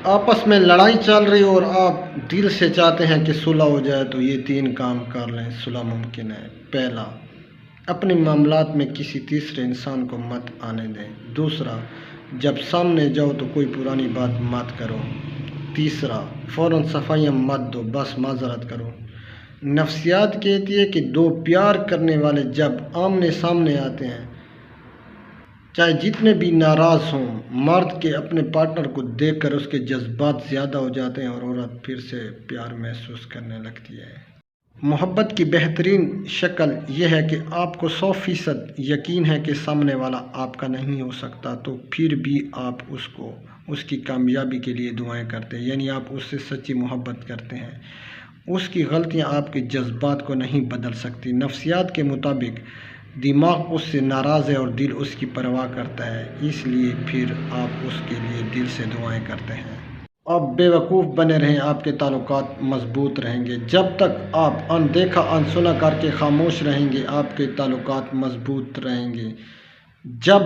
آپس میں لڑائی چل رہی ہو اور آپ دل سے چاہتے ہیں کہ صلح ہو جائے تو یہ 3 کام کر لیں، صلح ممکن ہے۔ پہلا، اپنے معاملات میں کسی تیسرے انسان کو مت آنے دیں۔ دوسرا، جب سامنے جاؤ تو کوئی پرانی بات مت کرو۔ تیسرا، فوراً صفائیاں مت دو، بس معذرت کرو۔ نفسیات کہتی ہے کہ 2 پیار کرنے والے جب آمنے سامنے آتے ہیں، چاہے جتنے بھی ناراض ہوں، مرد کے اپنے پارٹنر کو دیکھ کر اس کے جذبات زیادہ ہو جاتے ہیں اور عورت پھر سے پیار محسوس کرنے لگتی ہے۔ محبت کی بہترین شکل یہ ہے کہ آپ کو 100% یقین ہے کہ سامنے والا آپ کا نہیں ہو سکتا، تو پھر بھی آپ اس کی کامیابی کے لیے دعائیں کرتے ہیں، یعنی آپ اس سے سچی محبت کرتے ہیں۔ اس کی غلطیاں آپ کے جذبات کو نہیں بدل سکتی۔ نفسیات کے مطابق دماغ اس سے ناراض ہے اور دل اس کی پرواہ کرتا ہے، اس لیے پھر آپ اس کے لیے دل سے دعائیں کرتے ہیں۔ آپ بے وقوف بنے رہیں، آپ کے تعلقات مضبوط رہیں گے۔ جب تک آپ اندیکھا انسنا کر کے خاموش رہیں گے، آپ کے تعلقات مضبوط رہیں گے۔ جب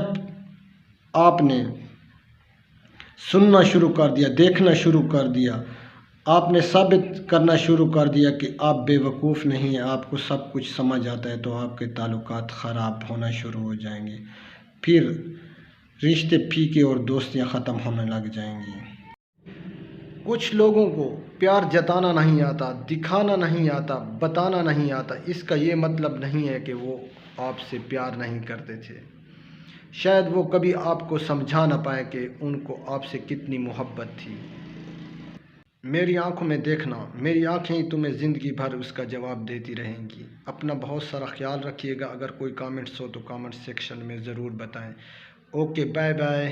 آپ نے سننا شروع کر دیا، دیکھنا شروع کر دیا، آپ نے ثابت کرنا شروع کر دیا کہ آپ بے وقوف نہیں ہیں، آپ کو سب کچھ سمجھ آتا ہے، تو آپ کے تعلقات خراب ہونا شروع ہو جائیں گے۔ پھر رشتے پھیکے اور دوستیاں ختم ہونے لگ جائیں گی۔ کچھ لوگوں کو پیار جتانا نہیں آتا، دکھانا نہیں آتا، بتانا نہیں آتا۔ اس کا یہ مطلب نہیں ہے کہ وہ آپ سے پیار نہیں کرتے تھے، شاید وہ کبھی آپ کو سمجھا نہ پائے کہ ان کو آپ سے کتنی محبت تھی۔ میری آنکھوں میں دیکھنا، میری آنکھیں ہی تمہیں زندگی بھر اس کا جواب دیتی رہیں گی۔ اپنا بہت سارا خیال رکھیے گا۔ اگر کوئی کامنٹس ہو تو کامنٹ سیکشن میں ضرور بتائیں۔ Okay, bye bye.